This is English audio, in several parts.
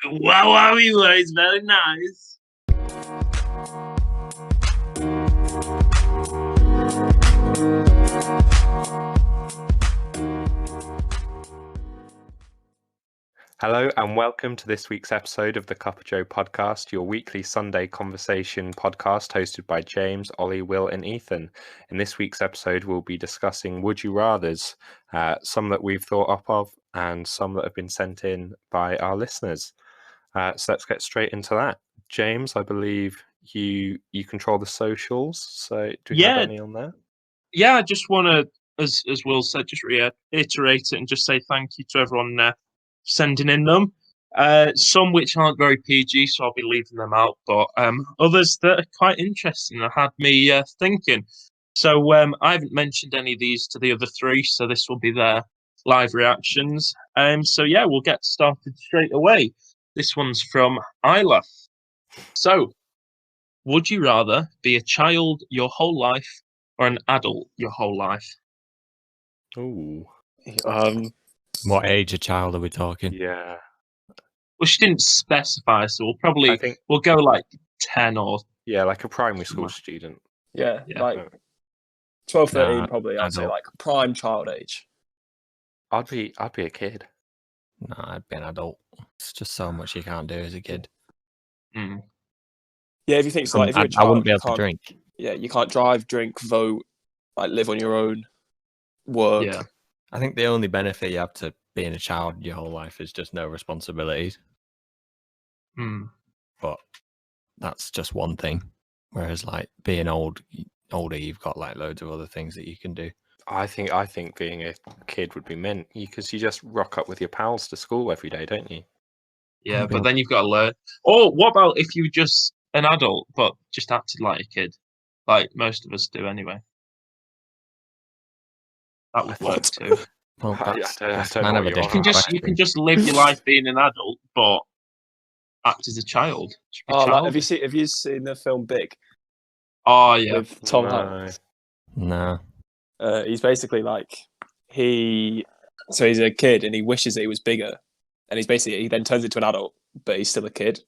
Wow, it's very nice. Hello and welcome to this week's episode of the Cuppa JOWE Podcast, your weekly Sunday conversation podcast hosted by James, Olly, Will and Ethan. In this week's episode, we'll be discussing Would You Rathers, some that we've thought up of and some that have been sent in by our listeners. So let's get straight into that. James, I believe you control the socials, so do you have any on there? Yeah, I just want to, as Will said, just reiterate it and just say thank you to everyone sending in them. Some which aren't very PG, so I'll be leaving them out, but others that are quite interesting and had me thinking. So I haven't mentioned any of these to the other three, so this will be their live reactions. So yeah, we'll get started straight away. This one's from Isla. So, would you rather be a child your whole life or an adult your whole life? Ooh. What age of child are we talking? Yeah. Well, she didn't specify, so we'll go like 10 or... Yeah, like a primary school student. Yeah, Yeah. like 12, 13 Nah, probably, I'd say adult. like prime child age. I'd be a kid. No, I'd be an adult. It's just so much you can't do as a kid. Mm. Yeah, if you think so, like, if you're a I child, wouldn't be you able to can't- drink. Yeah, you can't drive, drink, vote, like live on your own, work. Yeah. I think the only benefit you have to being a child your whole life is just no responsibilities. Mm. But that's just one thing. Whereas, like, being older, you've got like loads of other things that you can do. I think being a kid would be mint because you just rock up with your pals to school every day, don't you? Yeah, but then you've got to learn. Or what about if you were just an adult but just acted like a kid? Like most of us do anyway. That would work too. Well, I that's don't kind know of what a you're You on can different just question. live your life being an adult but act as a child. Just be Oh, like, childish. have you seen the film Big Oh yeah. with Tom No. Hanks? No. He's basically like he's a kid and he wishes that he was bigger, and he then turns into an adult, but he's still a kid.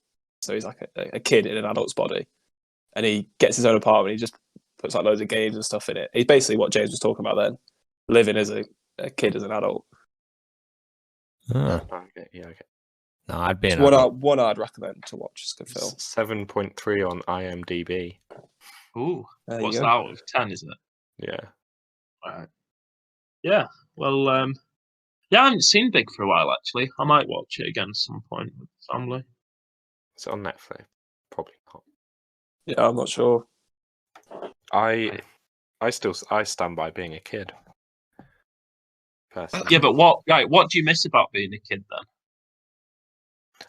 So he's like a kid in an adult's body, and he gets his own apartment. He just puts like loads of games and stuff in it. He's basically what James was talking about then, living as a kid as an adult. Ah. Okay, yeah, okay. No, I'd be It's an adult. one I'd recommend to watch. It's a good film. 7.3 on IMDb. Ooh. There you What's go. that out of 10, is it? Yeah. Right. Yeah. Well, yeah, I haven't seen Big for a while actually. I might watch it again at some point with the family. It's on Netflix. Probably not. Yeah, I'm not sure. I stand by being a kid. Personally. Yeah, but what do you miss about being a kid then?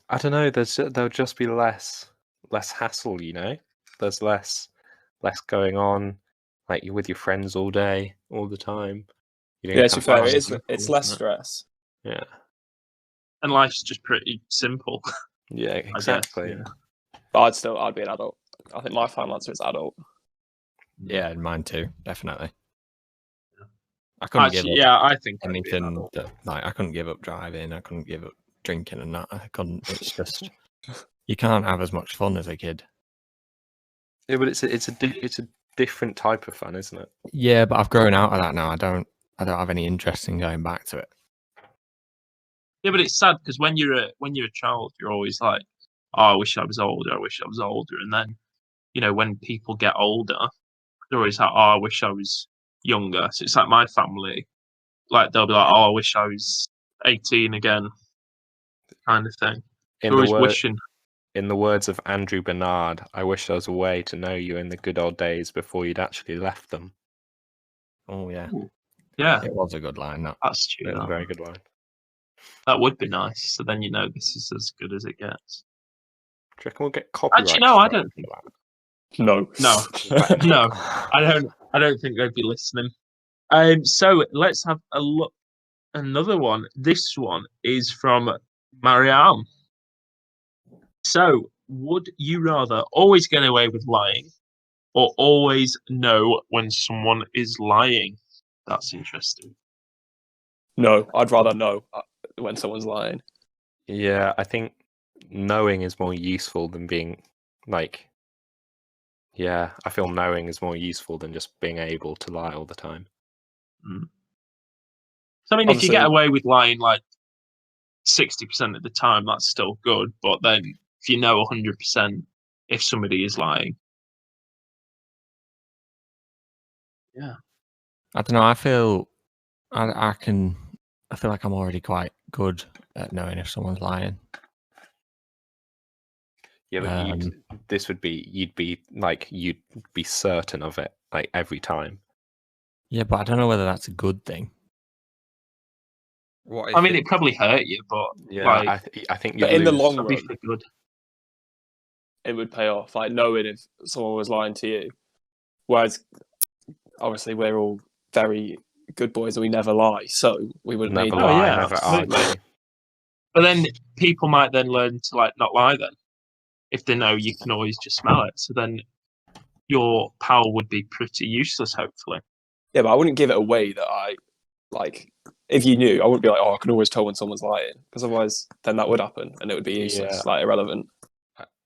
I don't know. There'll just be less hassle. You know, there's less going on. Like you're with your friends all day, all the time. You don't Yeah, have to be fair, to- it's less stress. Yeah. And life's just pretty simple. Yeah. I guess, Exactly. yeah. But I'd be an adult. I think my final answer is adult. Yeah, mine too, definitely. I couldn't Actually, give up yeah, I think I'd be an anything. adult. I couldn't give up driving. I couldn't give up drinking and that. I couldn't. It's just you can't have as much fun as a kid. Yeah, but it's a different type of fun, isn't it? Yeah, but I've grown out of that now. I don't have any interest in going back to it. Yeah, but it's sad because when you're a child, you're always like, "Oh, I wish I was older. I wish I was older." And then, when people get older, they're always like, "Oh, I wish I was younger." So it's like my family, like they'll be like, "Oh, I wish I was 18 again," kind of thing. In They're the always wishing. In the words of Andrew Bernard, I wish there was a way to know you in the good old days before you'd actually left them. Oh yeah, Yeah, it was a good line. That that's true. It was a That. very good line. That would be nice. So then this is as good as it gets. Do you reckon we'll get copyright? Actually, no, I strike don't think. for that? No. No, I don't think they'd be listening. So let's have a look. Another one. This one is from Mariam. So, would you rather always get away with lying, or always know when someone is lying? That's interesting. No, I'd rather know when someone's lying. Yeah, I think knowing is more useful than being like. Yeah, I feel knowing is more useful than just being able to lie all the time. So I mean, if you get Obviously- away with lying like 60% of the time, that's still good. But then if you know 100% if somebody is lying, yeah. I don't know. I feel I feel like I'm already quite good at knowing if someone's lying. Yeah, but you'd be certain of it like every time. Yeah, but I don't know whether that's a good thing. What I mean, it probably hurt you, but yeah, like, I think But you'd in the lose. long it'd be run, for good. it would pay off. Like knowing if someone was lying to you. Whereas, obviously, we're all very good boys and we never lie, so we wouldn't Never need. Oh, lie, yeah, never absolutely. argue. But then people might then learn to like not lie then, if they know you can always just smell it. So then your power would be pretty useless, hopefully. Yeah, but I wouldn't give it away that I like. If you knew, I wouldn't be like, oh, I can always tell when someone's lying, because otherwise, then that would happen and it would be useless, like irrelevant.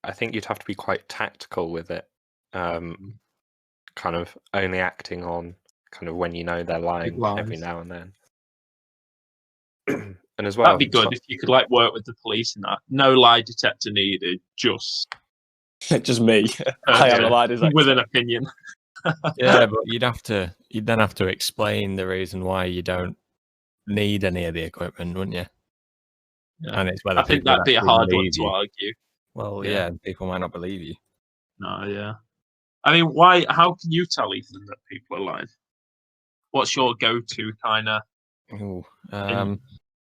I think you'd have to be quite tactical with it. Kind of only acting on kind of when you know they're lying every lies. now and then. And as well, That'd be good if you could like work with the police and that. No lie detector needed, just Just me. I am a lie detector. with an opinion. Yeah, but you'd then have to explain the reason why you don't need any of the equipment, wouldn't you? Yeah. And it's whether I think people would that'd be a actually hard one believe to you. argue. Well, Yeah. yeah, people might not believe you. No, yeah. I mean, why? How can you tell Ethan that people are lying? What's your go-to kind of? Ooh, In-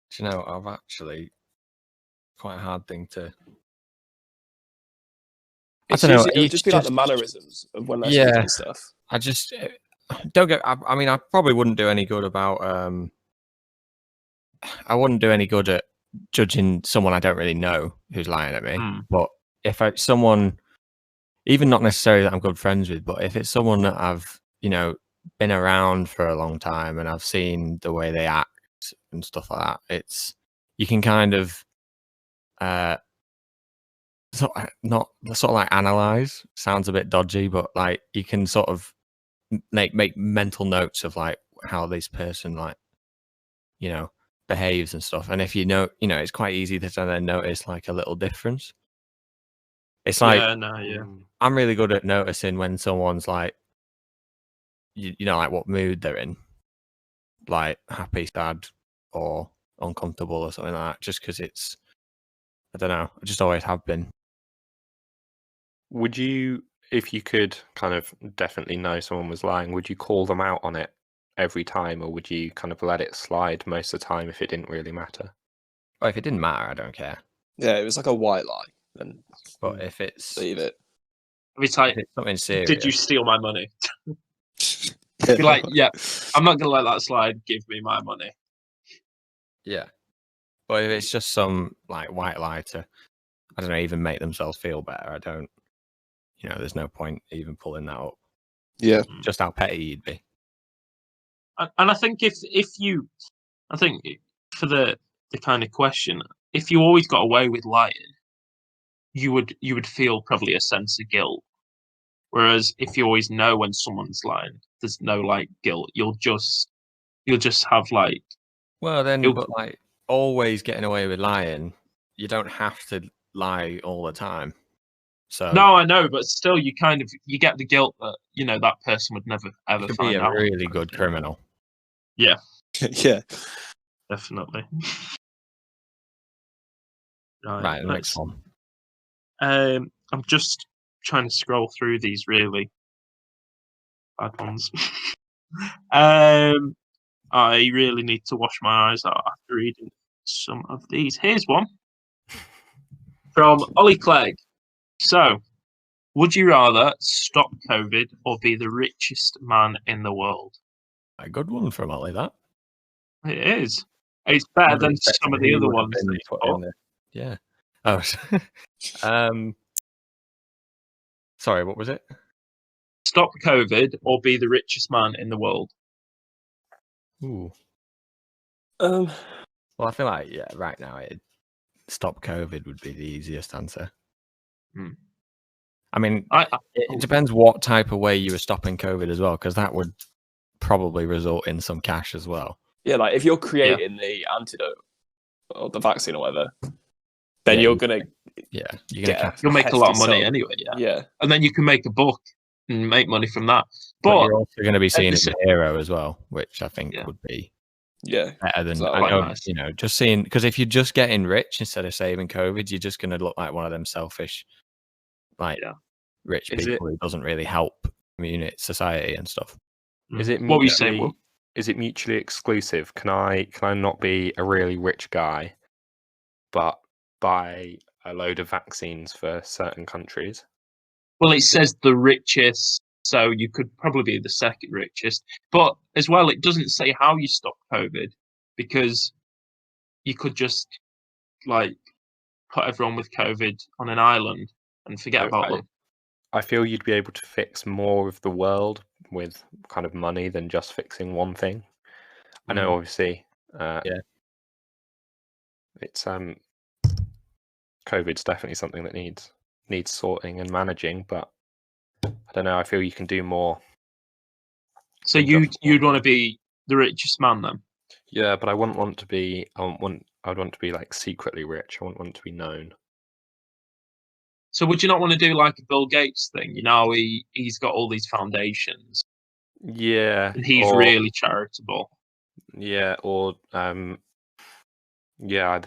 do you know, I've actually quite a hard thing to. It's I don't know. usually, it would it's just be like the mannerisms of when they're Yeah. speaking and stuff. I just don't get. I mean, I probably wouldn't do any good about. I wouldn't do any good at judging someone I don't really know who's lying at me. Hmm. But if someone, even not necessarily that I'm good friends with, but if it's someone that I've been around for a long time and I've seen the way they act and stuff like that, you can kind of not sort of like analyze. Sounds a bit dodgy, but like you can sort of make mental notes of like how this person behaves and stuff. And if it's quite easy to then notice like a little difference. It's like I'm really good at noticing when someone's like like what mood they're in, like happy, sad, or uncomfortable or something like that, just because I don't know, I just always have been. Would you, if you could kind of definitely know someone was lying, would you call them out on it every time, or would you kind of let it slide most of the time if it didn't really matter? Well, if it didn't matter, I don't care. Yeah, it was like a white lie, then But if it's leave it. It's like, if it's something serious, did you steal my money? Be like, yeah, I'm not gonna let that slide. Give me my money. Yeah. But if it's just some like white lie to, I don't know, even make themselves feel better, I don't, there's no point even pulling that up. Yeah. Just how petty you'd be. And I think I think for the kind of question, if you always got away with lying, you would feel probably a sense of guilt. Whereas if you always know when someone's lying, there's no like guilt. You'll just have like. Well, then, but like always getting away with lying, you don't have to lie all the time. So No, I know, but still, you get the guilt that that person would never ever you could find be a out. really good criminal. Yeah, Yeah. definitely. Right, the next one. I'm just trying to scroll through these really bad ones. I really need to wash my eyes out after reading some of these. Here's one from Olly Clegg. So, would you rather stop COVID or be the richest man in the world? A good one from Olly, that. It is. It's better than some of the other ones. Yeah. Oh. Sorry, what was it? Stop COVID or be the richest man in the world? Ooh. Well, I feel like right now stop COVID would be the easiest answer. Hmm. I mean, it depends what type of way you were stopping COVID as well, because that would probably result in some cash as well. Yeah, like if you're creating the antidote or the vaccine or whatever, then you're gonna you'll make a lot of money anyway. Yeah, and then you can make a book and make money from that. But you're also going to be seen as a hero as well, which I think would be better than nice. Just seeing, because if you're just getting rich instead of saving COVID, you're just going to look like one of them selfish, rich people who doesn't really help community, society, and stuff. Is it what were you saying? Will? Is it mutually exclusive? Can I not be a really rich guy, but buy a load of vaccines for certain countries? Well, it says the richest, so you could probably be the second richest. But as well, it doesn't say how you stop COVID, because you could just put everyone with COVID on an island and forget about them. I feel you'd be able to fix more of the world with kind of money than just fixing one thing. I know, obviously, it's COVID's definitely something that needs sorting and managing, but I don't know. I feel you can do more. So you'd want to be the richest man then? Yeah, but I wouldn't want to be. I'd want to be like secretly rich. I wouldn't want to be known. So would you not want to do like a Bill Gates thing? He's got all these foundations. Yeah, and he's really charitable. Yeah, or either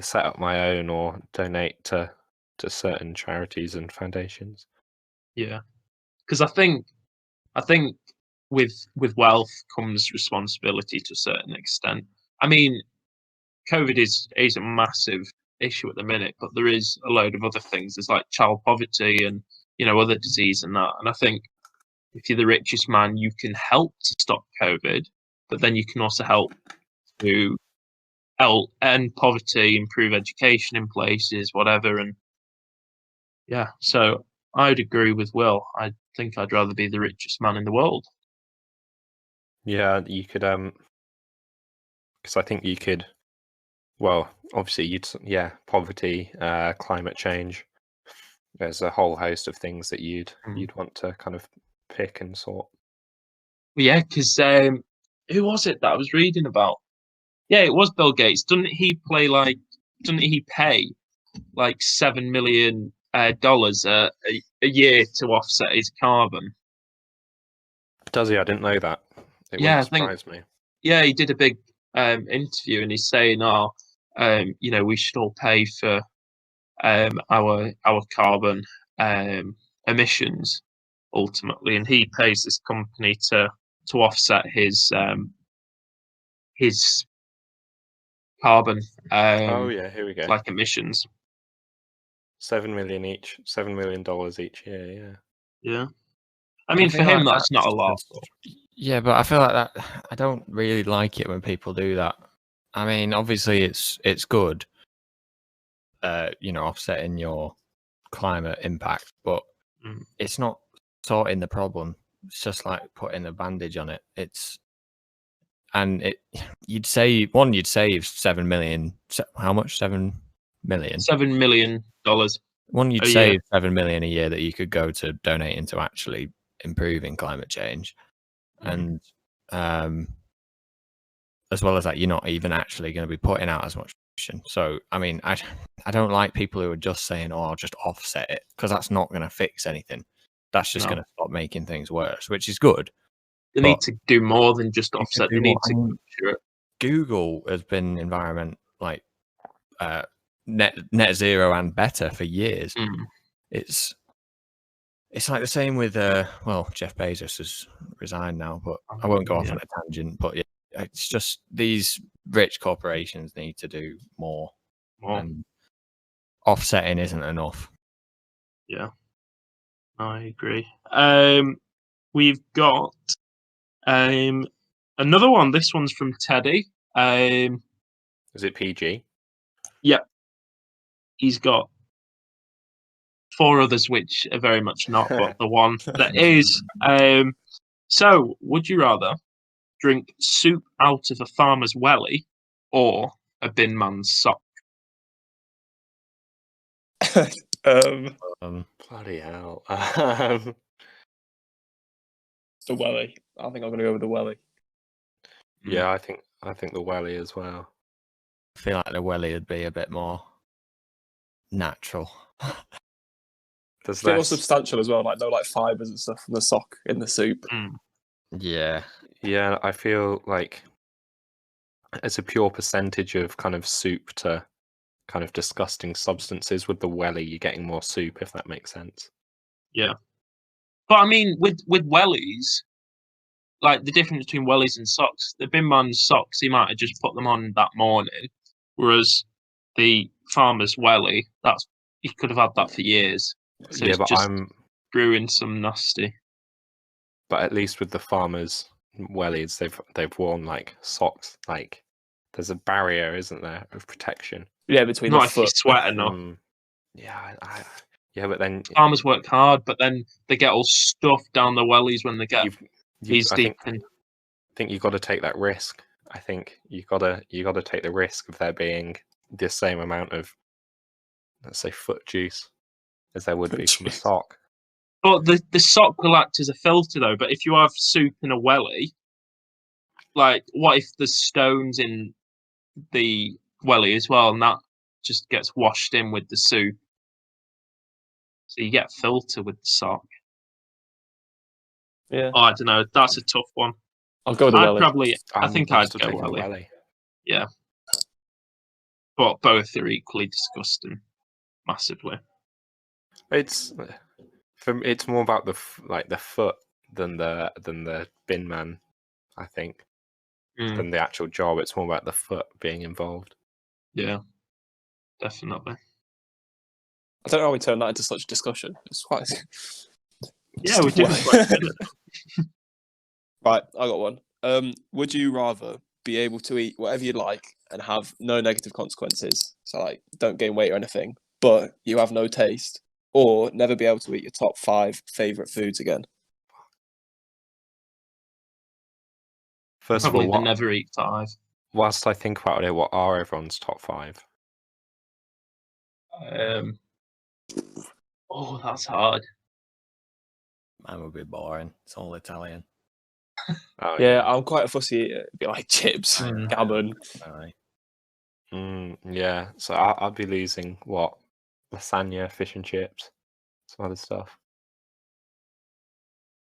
set up my own or donate to certain charities and foundations. Yeah, because I think with wealth comes responsibility to a certain extent. I mean, COVID is a massive issue at the minute, but there is a load of other things. There's like child poverty and other disease and that. And I think if you're the richest man, you can help to stop COVID, but then you can also help to end poverty, improve education in places, whatever. And so I'd agree with Will. I think I'd rather be the richest man in the world. Yeah, you could, because I think you could. Well, obviously, poverty, climate change. There's a whole host of things that you'd want to kind of pick and sort. Yeah, because who was it that I was reading about? Yeah, it was Bill Gates. Doesn't he pay like $7 million a year to offset his carbon? Does he? I didn't know that. It wouldn't surprise me. Yeah, he did a big interview, and he's saying, we should all pay for our carbon emissions ultimately, and he pays this company to offset his carbon. Here we go. Like emissions. $7 million each. $7 million each year. Yeah. Yeah. I mean, for him, that's not a lot. Yeah, but I feel like that. I don't really like it when people do that. I mean, obviously, it's good, offsetting your climate impact, but it's not sorting the problem. It's just like putting a bandage on it. You'd save $7 million. How much? $7 million. $7 million. One, you'd save $7 million a year that you could go to donating to actually improving climate change, and as well as that, you're not even actually going to be putting out as much pollution. So, I mean, I don't like people who are just saying, "Oh, I'll just offset it," because that's not going to fix anything. That's just going to stop making things worse, which is good. They need to do more than just offset. They need to capture it. Google has been environment net zero and better for years. It's like the same with Jeff Bezos has resigned now, but I won't go off on a tangent. But yeah, it's just these rich corporations need to do more. And offsetting isn't enough. Yeah, I agree. We've got another one. This one's from Teddy. Is it PG? Yep. He's got 4 others, which are very much not, but the one that is. So, would you rather drink soup out of a farmer's welly or a bin man's sock? Bloody hell. The welly. I think I'm going to go with the welly. Yeah, I think the welly as well. I feel like the welly would be a bit more natural. There's A bit more less. substantial as well, like no like fibres and stuff from the sock in the soup. Yeah. Yeah, I feel like it's a pure percentage of kind of soup to kind of disgusting substances. With the welly, you're getting more soup, if that makes sense. Yeah. But I mean, with wellies, like the difference between wellies and socks, the bin man's socks, he might have just put them on that morning, whereas the farmer's welly, he could have had that for years. So Yeah, it's but just brewing some nasty. But at least with the farmers' wellies, they've worn like socks. Like there's a barrier, isn't there, of protection? Yeah, between Not the if you foot. sweat enough. Yeah, yeah, but then Farmers work hard, but then they get all stuffed down the wellies when they get knees deep in. I think you've got to take that risk. I think you got to take the risk of there being the same amount of, let's say, foot juice as there would be from a sock. But the sock will act as a filter, though. But if you have soup in a welly, like, what if there's stones in the welly as well, and that just gets washed in with the soup? So you get a filter with the sock. Yeah. Oh, I don't know. That's a tough one. I'll go with the welly. I think I'd go welly. Yeah. But both are equally disgusting, massively. It's more about the foot than the bin man, I think, than the actual job. It's more about the foot being involved. Yeah, definitely. I don't know how we turned that into such a discussion. It's quite. Yeah, we did. Right, I got one. Would you rather be able to eat whatever you like and have no negative consequences, so like don't gain weight or anything, but you have no taste, or never be able to eat your top 5 favourite foods again? First Probably of all, never eat 5. Whilst I think about it, what are everyone's top 5? Oh, that's hard. Mine would be boring. It's all Italian. Oh, Yeah, I'm quite a fussy eater. It'd be like chips, gammon. Yeah, so I'd be losing what? Lasagna, fish and chips, some other stuff.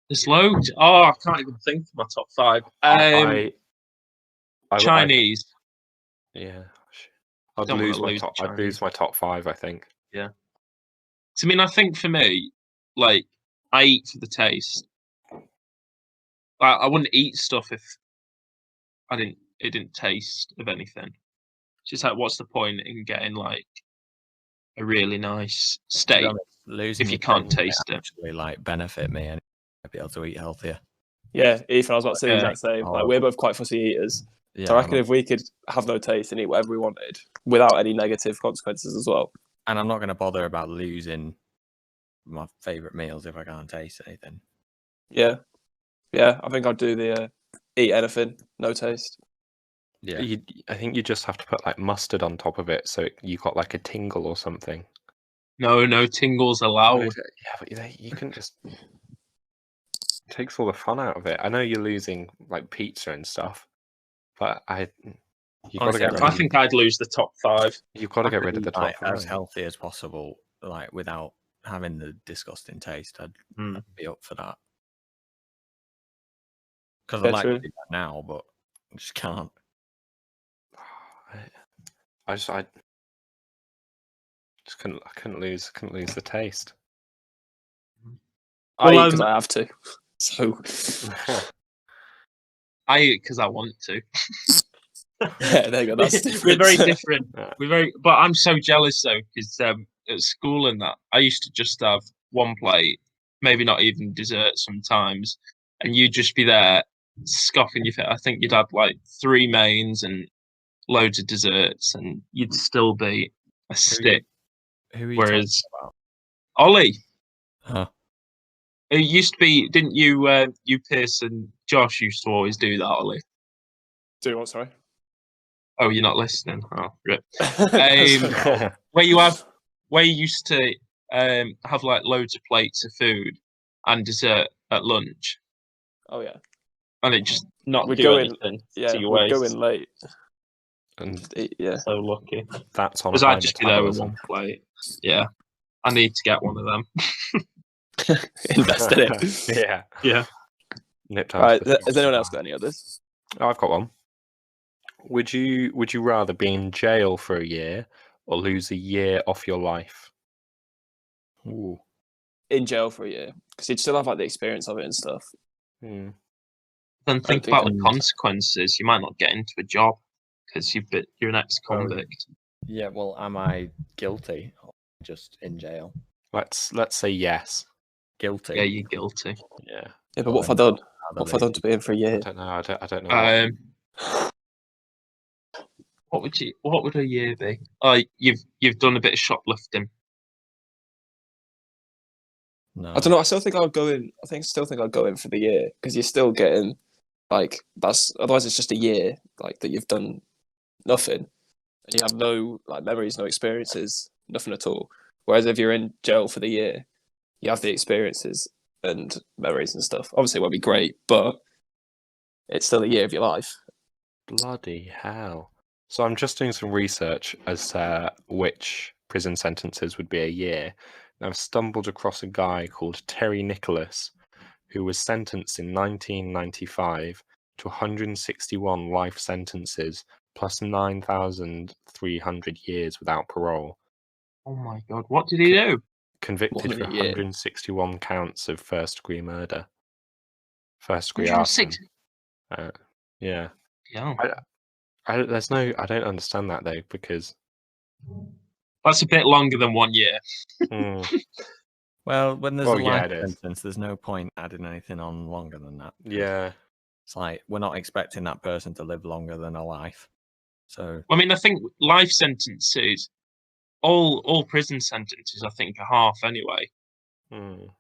There's loads. Oh, I can't even think of my top 5. Chinese. Yeah, I'd lose my top 5. I think. Yeah. So, I mean, I think for me, like, I eat for the taste. I wouldn't eat stuff if it didn't taste of anything. It's just like, what's the point in getting like a really nice steak if you can't taste it? Actually, like benefit me and I'd be able to eat healthier. Yeah, Ethan, I was about to say the exact same. Like, we're both quite fussy eaters. Yeah, so I reckon if we could have no taste and eat whatever we wanted without any negative consequences as well. And I'm not going to bother about losing my favourite meals if I can't taste anything. Yeah. Yeah, I think I'd do the eat anything, no taste. Yeah. I think you just have to put like mustard on top of it so you got like a tingle or something. No tingles allowed. Yeah, but you can just... It takes all the fun out of it. I know you're losing like pizza and stuff, but I think I'd lose the top 5. You've got to get rid of the top 5. As healthy as possible, like without having the disgusting taste. I'd be up for that. Because I'd like to do that now, but I just can't. I couldn't lose the taste. I eat because I have to. So I eat because I want to. Yeah, there you go. That's different. We're very different. But I'm so jealous though, because at school and that, I used to just have one plate, maybe not even dessert sometimes, and you'd just be there scoffing your face. I think you'd have like 3 mains and loads of desserts, and you'd still be a stick. Who are you Whereas about? Ollie, it used to be, didn't you? You, Pierce, and Josh used to always do that, Ollie. Do what? Sorry. Oh, you're not listening. Oh, rip. Where you have where you used to have like loads of plates of food and dessert at lunch, Oh yeah. and it just not We'd do go in. anything Yeah, to your we'd go waist. in late. And Yeah. So lucky. that's on Because high I'd just be there with metabolism. one plate. Yeah, I need to get one of them. Invest in it. Yeah. Yeah. Nip down Right. to the Has anyone else got any others? Oh, I've got one. Would you rather be in jail for a year or lose a year off your life? Ooh. In jail for a year, because you'd still have like the experience of it and stuff. Hmm. Then think about the consequences. You might not get into a job because you're an ex-convict. Yeah, well, am I guilty or just in jail? Let's say yes. Guilty. Yeah, you're guilty. Yeah. Yeah, but what have I done? Rather What have I done to be in for a I year? don't know. I don't know. What would a year be? Oh, you've done a bit of shoplifting. No. I don't know. I still think I'll go in. Still think I'll go in for the year because you're still getting like that's. Otherwise, it's just a year like that you've done nothing, and you have no like memories, no experiences, nothing at all. Whereas if you're in jail for the year, you have the experiences and memories and stuff. Obviously, it won't be great, but it's still a year of your life. Bloody hell. So I'm just doing some research as to which prison sentences would be a year. And I've stumbled across a guy called Terry Nicholas, who was sentenced in 1995 to 161 life sentences plus 9,300 years without parole. Oh my god, what did he do? Convicted for 161 counts of first-degree murder. First-degree arson. Yeah. Yeah. I don't understand that though, because that's a bit longer than 1 year. Well, when there's a life sentence, there's no point adding anything on longer than that. Yeah. It's like we're not expecting that person to live longer than a life. So I mean, I think life sentences, all prison sentences, I think, are half anyway.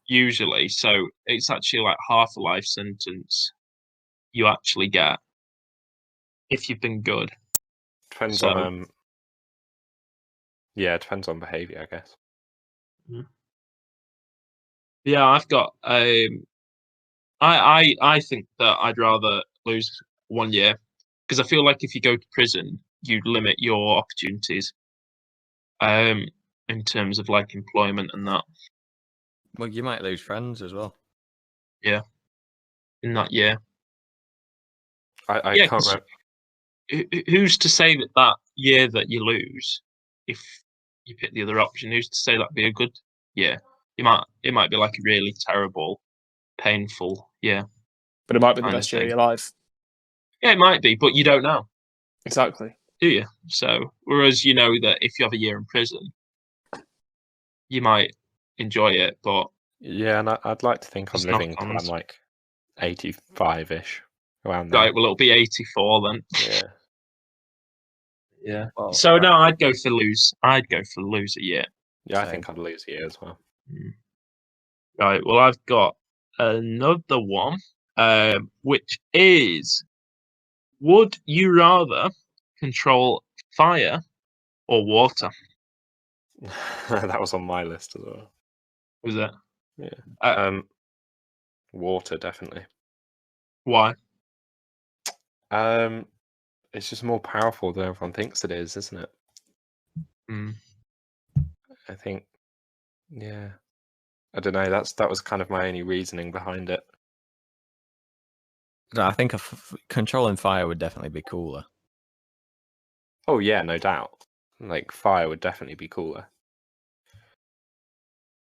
Usually, so it's actually like half a life sentence you actually get if you've been good. Depends on depends on behaviour, I guess. Yeah, I've got I think that I'd rather lose 1 year because I feel like if you go to prison, you'd limit your opportunities in terms of like employment and that. Well, you might lose friends as well. Yeah, in that year. I can't remember. Who's to say that year that you lose, if you pick the other option, who's to say that'd be a good year? It might be like a really terrible, painful year. But it might be the best year of your life. Yeah, it might be, but you don't know. Exactly. Do you? So, whereas you know that if you have a year in prison, you might enjoy it, but yeah, and I'd like to think I'm living till I'm like 85-ish around there. Right, well, it'll be 84 then. Yeah. Yeah. Well, so no, I'd go for lose a year. Yeah, I think I'd lose a year as well. Right. Well, I've got another one, which is: would you rather control fire or water? That was on my list as well. Was it? Yeah. Water, definitely. Why? It's just more powerful than everyone thinks it is, isn't it? I think, yeah. I don't know. That was kind of my only reasoning behind it. I think controlling fire would definitely be cooler. Oh yeah, no doubt. Like fire would definitely be cooler.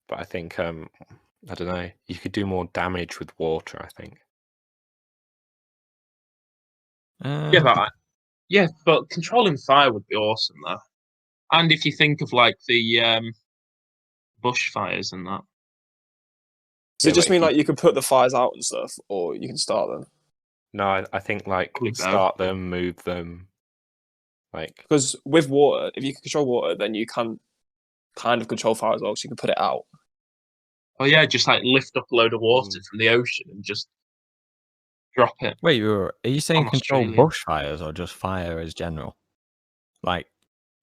But I think I don't know. You could do more damage with water, I think. But controlling fire would be awesome though. And if you think of like the bushfires and that. Does it just mean like you can put the fires out and stuff, or you can start them? No, I think like start them, move them. Like because with water, if you can control water, then you can kind of control fire as well, so you can put it out. Oh yeah, just like lift up a load of water from the ocean and just drop it. Wait, are you saying control bushfires or just fire as general? Like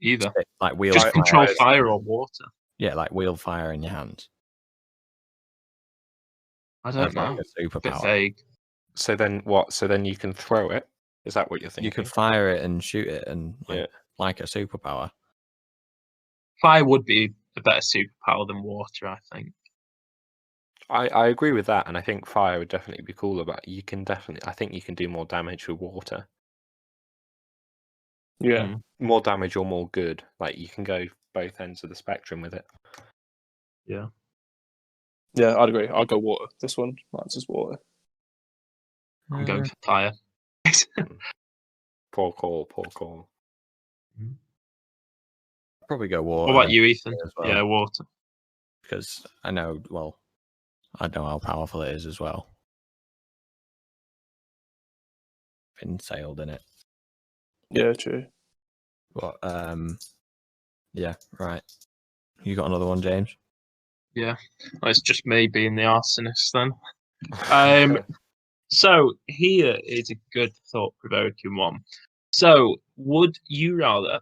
either. Like just control fire or water. Yeah, like wildfire in your hands. I don't That's know. like a Bit superpower. vague. So then what? So then you can throw it? Is that what you're thinking? You could fire it and shoot it, and Yeah. like a superpower. Fire would be a better superpower than water, I think. I agree with that, and I think fire would definitely be cooler, but I think you can do more damage with water. Yeah. More damage or more good. Like, you can go both ends of the spectrum with it. Yeah. Yeah, I'd agree. I'd go water. This one, mine's just water. I'm going for fire. Poor call. Probably go water. What about you, Ethan? as well. Yeah, water. Because I know how powerful it is as well. Been sailed in it. Yeah, true. But yeah, right. You got another one, James? Yeah. Well, it's just me being the arsonist then. So here is a good thought-provoking one. So, would you rather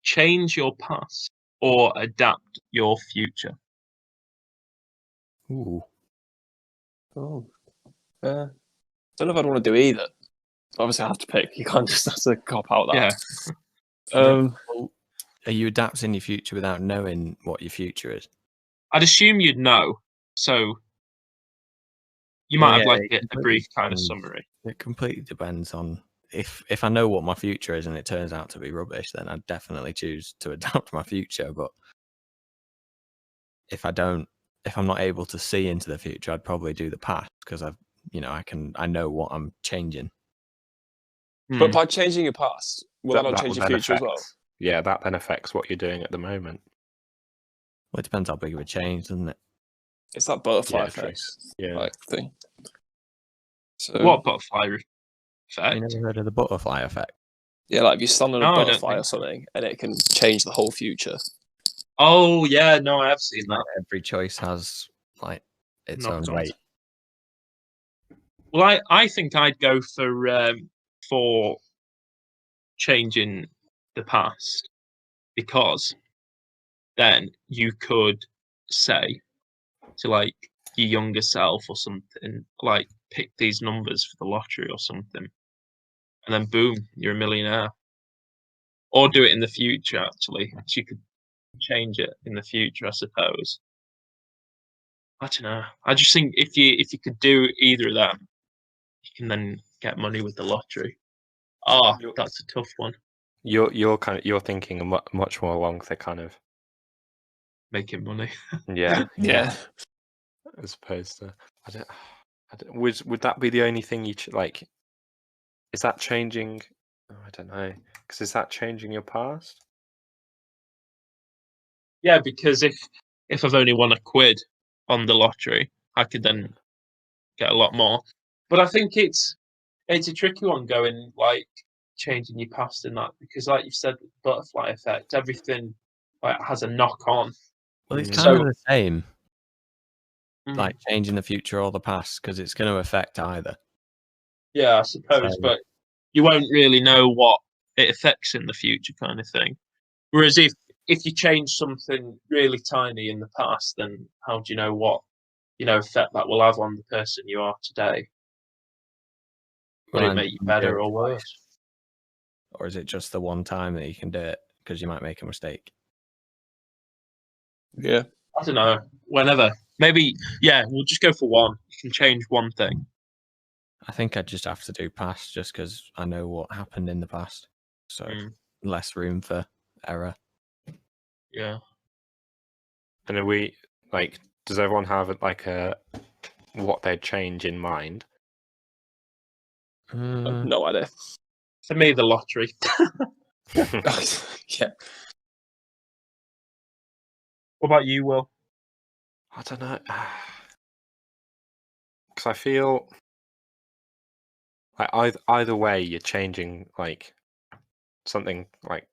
change your past or adapt your future? Ooh. Oh. Don't know if I'd want to do either. Obviously, I have to pick. You can't just have to cop out that. Yeah. Are you adapting your future without knowing what your future is? I'd assume you'd know. So you might have like a brief kind of summary. It completely depends on if I know what my future is and it turns out to be rubbish, then I'd definitely choose to adapt my future. But if I'm not able to see into the future, I'd probably do the past because I know what I'm changing. But by changing your past, will that not change your future as well? Yeah, that then affects what you're doing at the moment. Well, it depends how big of a change, doesn't it? It's that butterfly true. effect thing. So, What butterfly effect? You never heard of the butterfly effect? Yeah, like if you stand on No, a I don't butterfly think or something, and it can change the whole future. Oh yeah, no, I have seen that. Every choice has like its own Knocked on. weight. Well, I think I'd go for changing the past because then you could say to like your younger self or something, like pick these numbers for the lottery or something, and then boom, you're a millionaire. Or do it in the future, actually. So you could change it in the future, I suppose. I don't know. I just think if you could do either of them, you can then get money with the lottery. Oh, that's a tough one. You're thinking much more along the kind of Making money. yeah. As opposed to I don't would that be the only thing you like? Is that changing? Oh, I don't know. Because is that changing your past? Yeah, because if I've only won £1 on the lottery, I could then get a lot more. But I think it's a tricky one going like changing your past in that because, like you've said, the butterfly effect, everything like has a knock on. Well, it's kind of the same, like changing the future or the past, because it's going to affect either. Yeah, I suppose, but you won't really know what it affects in the future, kind of thing. Whereas if you change something really tiny in the past, then how do you know what effect that will have on the person you are today? Will it make you better or worse? Or is it just the one time that you can do it because you might make a mistake? Yeah. I don't know. Whenever. Maybe, yeah, we'll just go for one. You can change one thing. I think I'd just have to do past just because I know what happened in the past. So less room for error. Yeah. And are we, like, does everyone have like what they'd change in mind? No idea. For me, the lottery. Yeah. What about you, Will? I don't know. Because I feel like either way, you're changing like something like.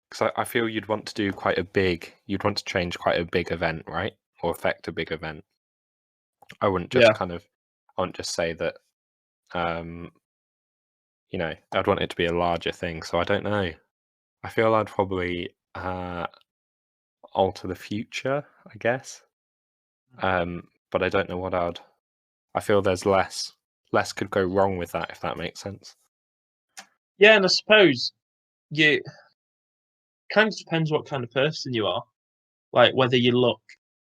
Because I feel you'd want to change quite a big event, right? Or affect a big event. I wouldn't just I wouldn't just say that. I'd want it to be a larger thing. So I don't know. I feel I'd probably alter the future, I guess. But I don't know what I feel there's less could go wrong with that, if that makes sense. Yeah, and I suppose you kind of depends what kind of person you are, like whether you look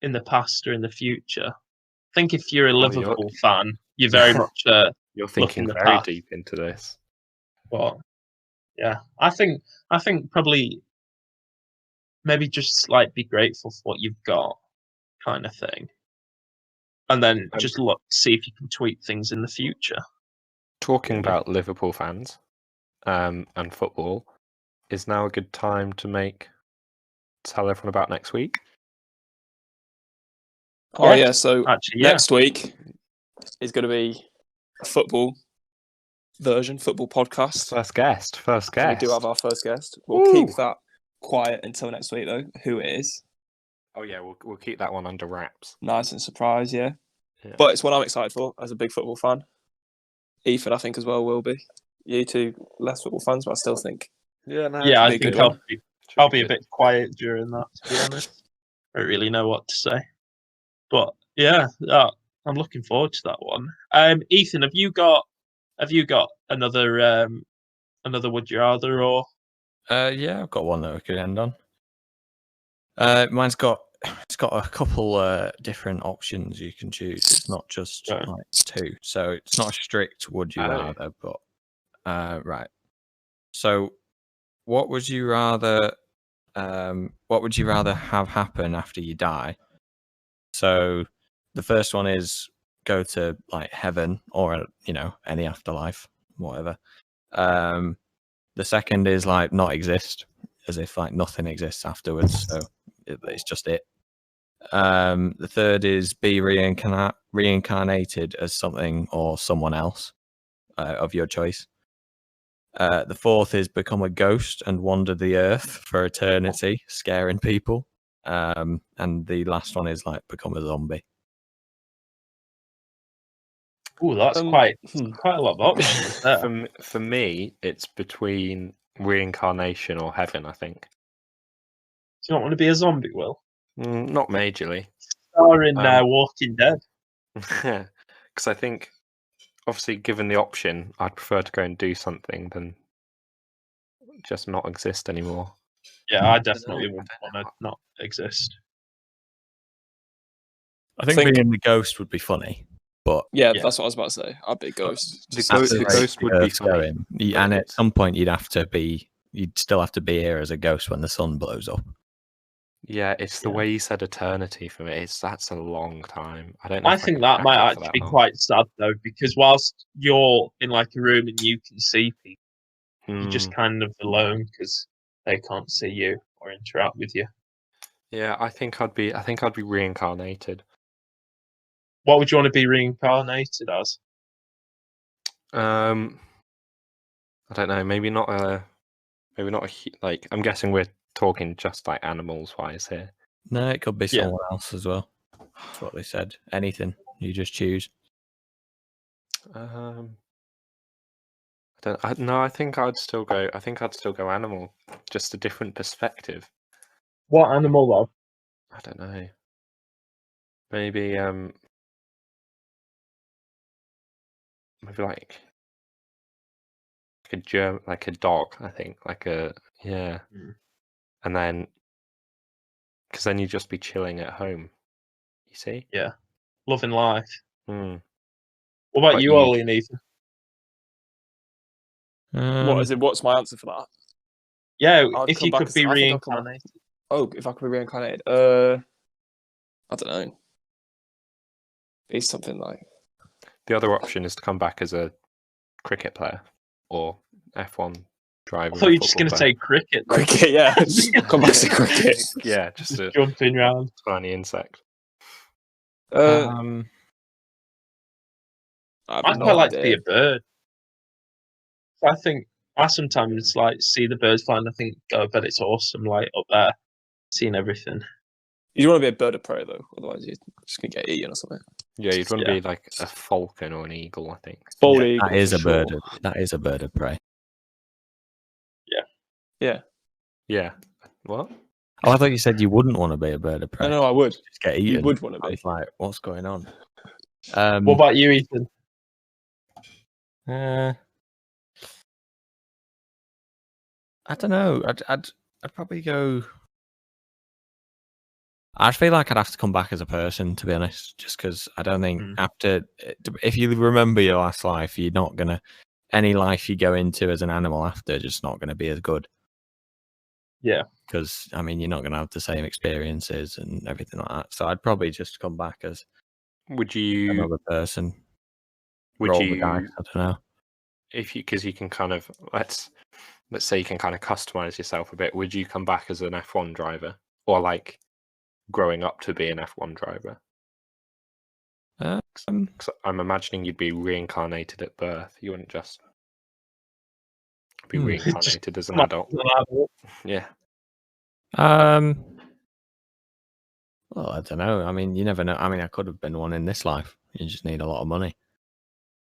in the past or in the future. I think if you're a Liverpool fan, you're very much you're thinking the very past. deep into this. But yeah, I think probably maybe just like be grateful for what you've got, kind of thing, and then just look see if you can tweak things in the future. Talking about Liverpool fans and football, is now a good time to tell everyone about next week? Oh yeah, so actually, next week is going to be a football podcast. First guest. So we do have our first guest. We'll keep that quiet until next week, though. Who it is? Oh yeah, we'll keep that one under wraps. Nice and surprise, yeah. But it's one I'm excited for as a big football fan. Ethan, I think as well will be. You two less football fans, but I still think. Yeah, I think I'll be a bit quiet during that. To be honest, I don't really know what to say. But yeah, I'm looking forward to that one. Ethan, have you got another would you rather or? Yeah, I've got one that we could end on. Mine's got a couple different options you can choose. It's not just like two, so it's not a strict would you rather. But right. So, what would you rather? What would you rather have happen after you die? So, the first one is go to like heaven or any afterlife, whatever. The second is like not exist, as if like nothing exists afterwards. So it's just it. The third is be reincarnated as something or someone else of your choice. The fourth is become a ghost and wander the earth for eternity, scaring people. And the last one is like become a zombie. Oh, that's quite a lot of options there. For me, it's between reincarnation or heaven, I think. Do you not want to be a zombie, Will? Not majorly. Or in Walking Dead. Because I think, obviously, given the option, I'd prefer to go and do something than just not exist anymore. Yeah, I definitely wouldn't want to not exist. I think being the ghost would be funny. But yeah, that's what I was about to say. I'd be a ghost. The ghost would be funny. And at some point, you'd still have to be here as a ghost when the sun blows up. Yeah, it's the way you said eternity for me. That's a long time. I don't know. I think that might actually be quite sad though, because whilst you're in like a room and you can see people, you're just kind of alone because they can't see you or interact with you. Yeah, I think I'd be reincarnated. What would you want to be reincarnated as? I don't know. Maybe not like. I'm guessing we're talking just like animals wise here. No, it could be someone else as well. That's what they said. Anything you just choose. I think I'd still go. I think I'd still go animal. Just a different perspective. What animal though? I don't know. Maybe like a dog. I think and then because then you'd just be chilling at home. You see? Yeah, loving life. What about you, Ollie and Ethan? What's my answer for that? Yeah, if you could be reincarnated. If I could be reincarnated, I don't know. Be something like. The other option is to come back as a cricket player or F1 driver. I thought you were just going to say cricket. Cricket, yeah. Come back to cricket. Yeah, just jumping around. Tiny insect. I'd quite like to be a bird. I think I sometimes like see the birds flying. I think, I bet it's awesome, like up there, seeing everything. You want to be a bird of prey though, otherwise you're just gonna get eaten or something. Yeah, you'd want to be like a falcon or an eagle, I think. Bald eagle. That is a bird. That is a bird of prey. Yeah. Yeah. What? Oh, I thought you said you wouldn't want to be a bird of prey. No, I would. Just get eaten. You would want to I be. was like, what's going on? What about you, Ethan? I don't know. I'd probably go. I feel like I'd have to come back as a person, to be honest, just because I don't think if you remember your last life, you're not gonna any life you go into as an animal after just not gonna be as good. Yeah, because I mean you're not gonna have the same experiences and everything like that. So I'd probably just come back as another person. Would you? The dice, I don't know. Because you can kind of let's say you can kind of customize yourself a bit. Would you come back as an F1 driver or like growing up to be an F1 driver? Cause I'm imagining you'd be reincarnated at birth. You wouldn't just be reincarnated as an adult. Yeah. Well, I don't know. I mean, you never know. I mean, I could have been one in this life. You just need a lot of money.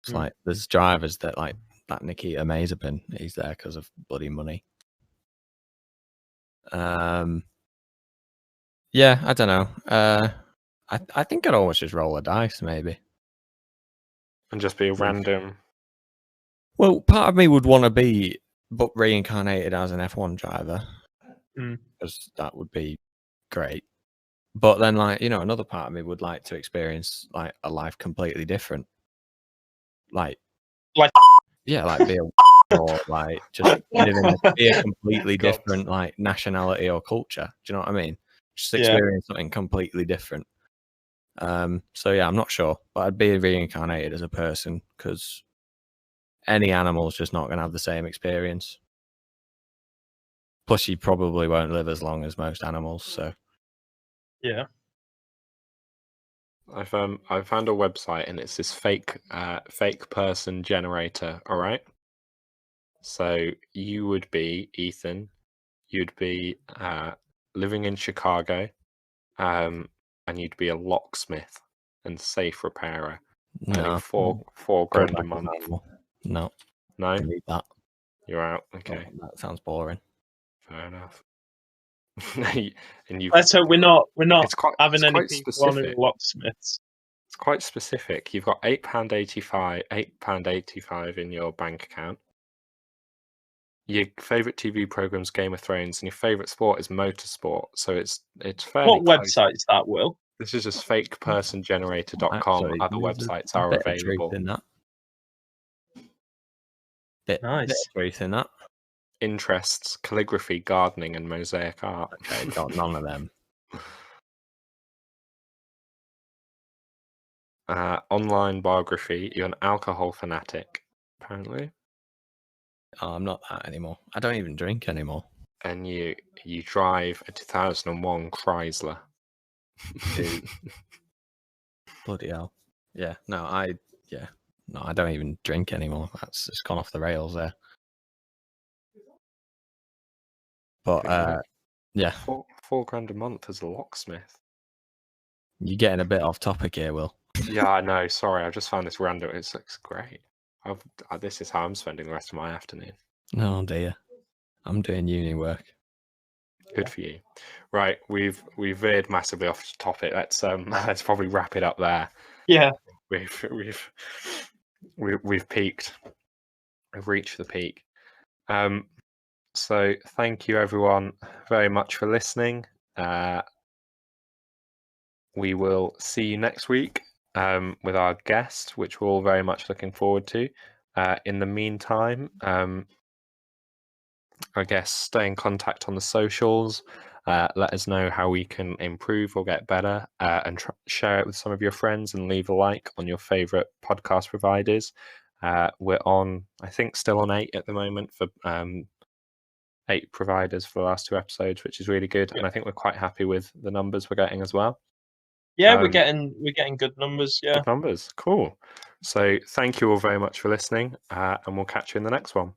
It's like there's drivers that like that Nikita Mazepin. He's there because of bloody money. Yeah, I don't know. I think I'd always just roll a dice, maybe, and just be a random. Well, part of me would want to be, but reincarnated as an F1 driver, because that would be great. But then, like another part of me would like to experience like a life completely different, like be a or like just be a completely different like nationality or culture. Do you know what I mean? Just experience something completely different. So yeah, I'm not sure, but I'd be reincarnated as a person because any animal's just not going to have the same experience. Plus, you probably won't live as long as most animals. So yeah, I found a website and it's this fake person generator. All right. So you would be Ethan. You'd be living in Chicago, and you'd be a locksmith and safe repairer. no, four grand a month. No, I need that. You're out. Okay, that sounds boring. Fair enough. And you. Let's hope we're not having any people specific. on who are locksmiths. It's quite specific. You've got £8.85 in your bank account. Your favourite TV program's Game of Thrones, and your favourite sport is motorsport. So it's fairly What close. website is that, Will? This is just fakepersongenerator.com. Other websites are available. Bit of truth in that. Interests: calligraphy, gardening, and mosaic art. Okay, got none of them. Online biography: you're an alcohol fanatic, apparently. Oh, I'm not that anymore. I don't even drink anymore. And you drive a 2001 Chrysler. Bloody hell. Yeah, no, I don't even drink anymore. That's just gone off the rails there. But yeah. $4 grand a month as a locksmith. You're getting a bit off topic here, Will. Yeah, I know. Sorry, I just found this random. It looks great. This is how I'm spending the rest of my afternoon. Oh dear, I'm doing uni work. Good for you. Right, we've veered massively off topic. Let's probably wrap it up there. Yeah, we've peaked. We've reached the peak. So thank you everyone very much for listening. We will see you next week with our guest, which we're all very much looking forward to. In the meantime, I guess stay in contact on the socials. Let us know how we can improve or get better, and share it with some of your friends and leave a like on your favorite podcast providers. We're on, I think, still on 8 at the moment for 8 providers for the last 2 episodes, which is really good. And I think we're quite happy with the numbers we're getting as well. Yeah, we're getting good numbers. Yeah, good numbers. Cool. So thank you all very much for listening, and we'll catch you in the next one.